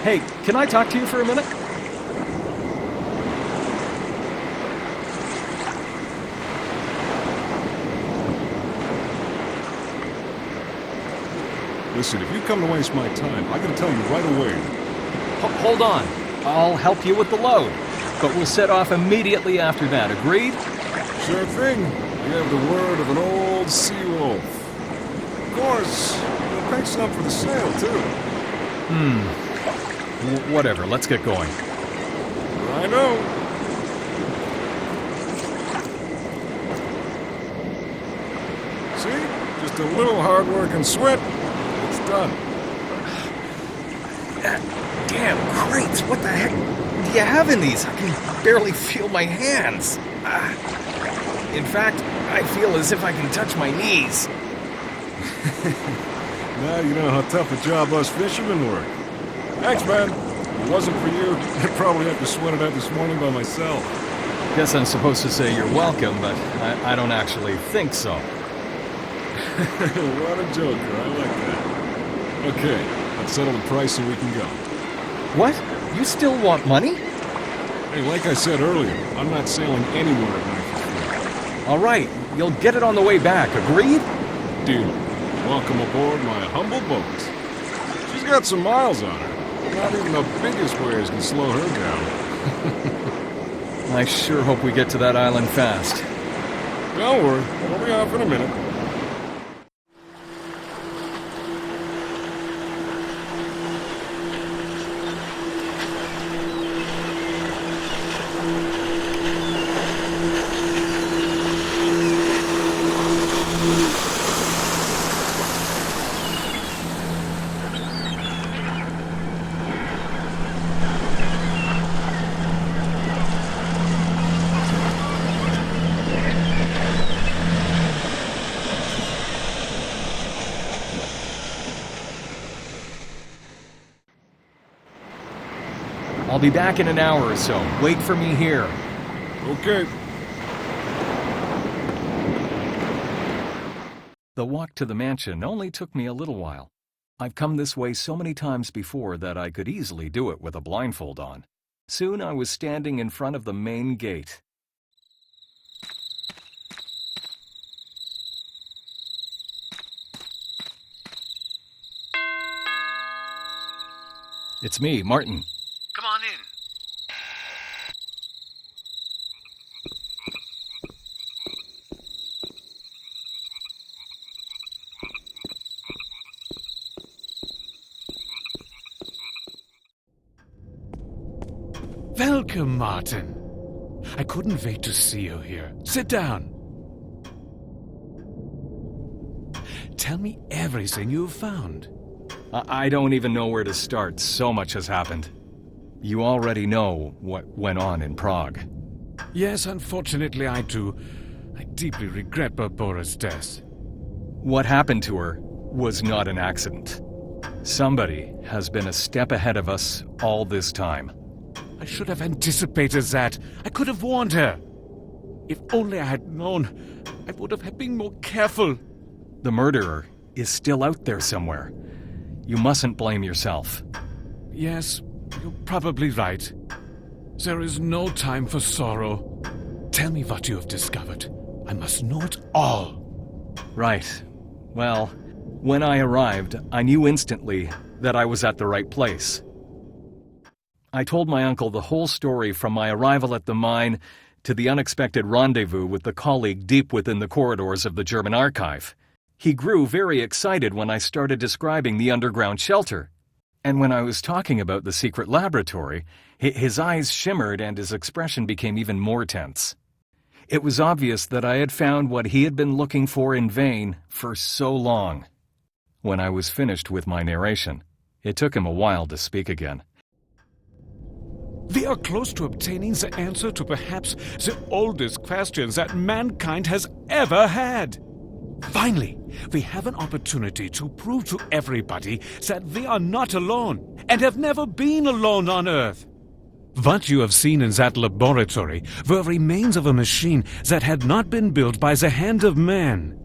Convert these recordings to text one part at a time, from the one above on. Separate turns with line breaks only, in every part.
Hey, can I talk to you for a minute?
Listen, if you come to waste my time, I gotta tell you right away.
Hold on. I'll help you with the load. But we'll set off immediately after that, agreed?
Sure thing. You have the word of an old sea wolf. Of course, you'll pay some for the sale, too.
Whatever, let's get going.
I know. See? Just a little hard work and sweat. It's done.
Damn crates, what the heck do you have in these? I can barely feel my hands. In fact, I feel as if I can touch my knees.
Now you know how tough a job us fishermen work. Thanks, man. If it wasn't for you, I'd probably have to sweat it out this morning by myself.
Guess I'm supposed to say you're welcome, but I don't actually think so.
What a joker, I like that. Okay, let's settle the price so we can go.
What? You still want money?
Hey, like I said earlier, I'm not sailing anywhere at night for free.
All right, you'll get it on the way back, agreed?
Deal. Welcome aboard my humble boat. She's got some miles on her. Not even the biggest waves can slow her down.
I sure hope we get to that island fast.
Don't worry, we'll be off in a minute.
I'll be back in an hour or so. Wait for me here.
Okay.
The walk to the mansion only took me a little while. I've come this way so many times before that I could easily do it with a blindfold on. Soon I was standing in front of the main gate. It's me, Martin.
Come on in.
Welcome, Martin. I couldn't wait to see you here. Sit down. Tell me everything you've found.
I don't even know where to start. So much has happened. You already know what went on in Prague.
Yes, unfortunately I do. I deeply regret Barbora's death.
What happened to her was not an accident. Somebody has been a step ahead of us all this time.
I should have anticipated that. I could have warned her. If only I had known, I would have been more careful.
The murderer is still out there somewhere. You mustn't blame yourself.
Yes, you're probably right. There is no time for sorrow. Tell me what you have discovered. I must know it all.
Right. Well, when I arrived, I knew instantly that I was at the right place. I told my uncle the whole story from my arrival at the mine to the unexpected rendezvous with the colleague deep within the corridors of the German archive. He grew very excited when I started describing the underground shelter. And when I was talking about the secret laboratory, his eyes shimmered and his expression became even more tense. It was obvious that I had found what he had been looking for in vain for so long. When I was finished with my narration, it took him a while to speak again.
We are close to obtaining the answer to perhaps the oldest questions that mankind has ever had. Finally, we have an opportunity to prove to everybody that we are not alone and have never been alone on Earth. What you have seen in that laboratory were remains of a machine that had not been built by the hand of man.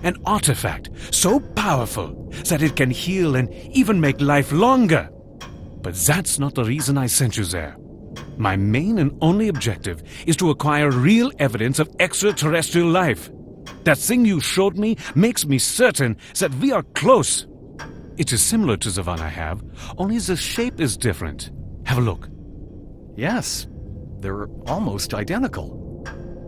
An artifact so powerful that it can heal and even make life longer. But that's not the reason I sent you there. My main and only objective is to acquire real evidence of extraterrestrial life. That thing you showed me makes me certain that we are close. It is similar to the one I have, only the shape is different. Have a look.
Yes, they're almost identical.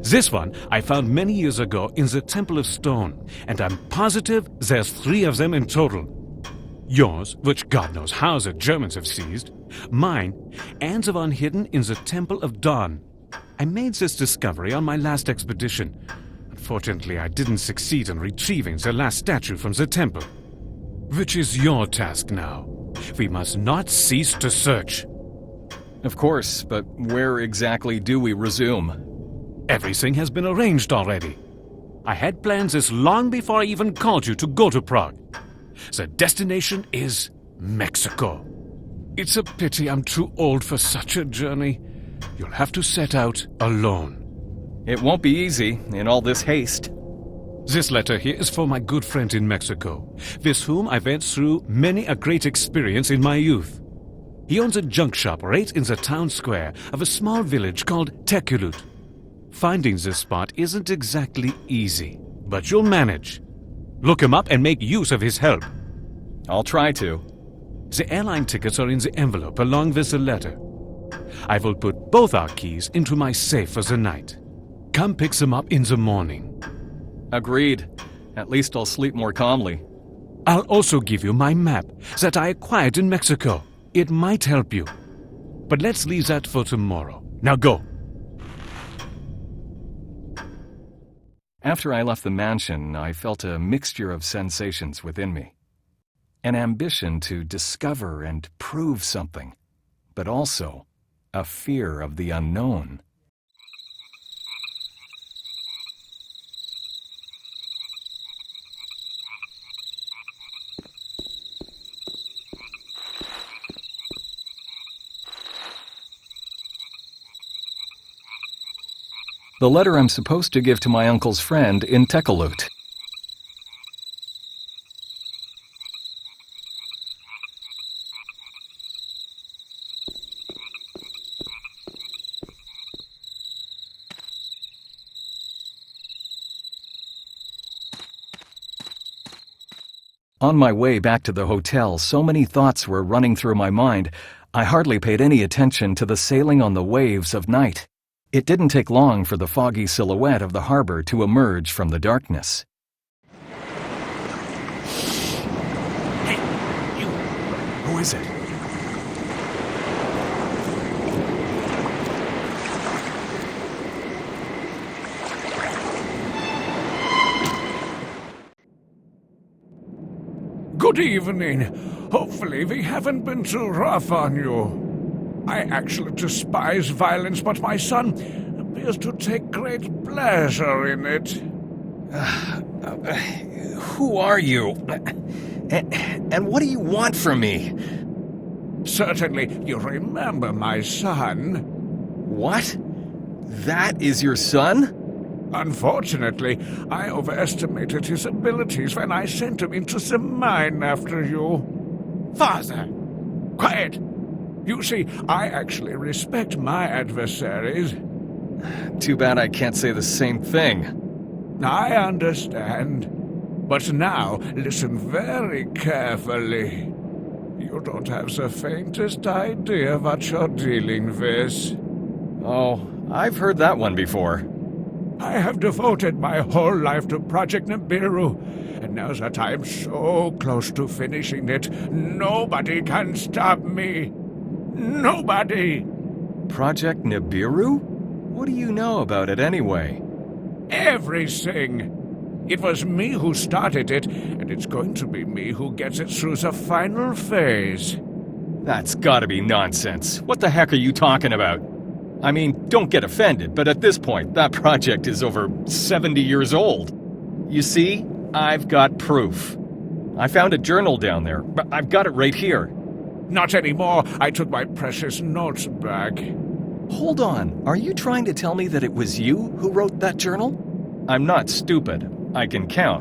This one I found many years ago in the Temple of Stone, and I'm positive there's 3 of them in total. Yours, which God knows how the Germans have seized, mine, and the one hidden in the Temple of Dawn. I made this discovery on my last expedition. Unfortunately, I didn't succeed in retrieving the last statue from the temple. Which is your task now. We must not cease to search.
Of course, but where exactly do we resume?
Everything has been arranged already. I had plans this long before I even called you to go to Prague. The destination is Mexico. It's a pity I'm too old for such a journey. You'll have to set out alone.
It won't be easy in all this haste.
This letter here is for my good friend in Mexico, with whom I went through many a great experience in my youth. He owns a junk shop right in the town square of a small village called Tekulut. Finding this spot isn't exactly easy, but you'll manage. Look him up and make use of his help.
I'll try to.
The airline tickets are in the envelope along with the letter. I will put both our keys into my safe for the night. Come pick them up in the morning.
Agreed. At least I'll sleep more calmly.
I'll also give you my map that I acquired in Mexico. It might help you. But let's leave that for tomorrow. Now go.
After I left the mansion, I felt a mixture of sensations within me. An ambition to discover and prove something, but also a fear of the unknown. The letter I'm supposed to give to my uncle's friend in Tekulut. On my way back to the hotel, so many thoughts were running through my mind, I hardly paid any attention to the sailing on the waves of night. It didn't take long for the foggy silhouette of the harbor to emerge from the darkness.
Hey, you! Who is it?
Good evening. Hopefully we haven't been too rough on you. I actually despise violence, but my son appears to take great pleasure in it.
Who are you? And what do you want from me?
Certainly you remember my son.
What? That is your son?
Unfortunately, I overestimated his abilities when I sent him into the mine after you. Father! Quiet! You see, I actually respect my adversaries.
Too bad I can't say the same thing.
I understand. But now, listen very carefully. You don't have the faintest idea what you're dealing with.
Oh, I've heard that one before.
I have devoted my whole life to Project Nibiru, and now that I'm so close to finishing it, nobody can stop me. Nobody!
Project Nibiru? What do you know about it anyway?
Everything! It was me who started it, and it's going to be me who gets it through the final phase.
That's gotta be nonsense. What the heck are you talking about? I mean, don't get offended, but at this point, that project is over 70 years old. You see, I've got proof. I found a journal down there, but I've got it right here.
Not anymore. I took my precious notes back.
Hold on. Are you trying to tell me that it was you who wrote that journal? I'm not stupid. I can count.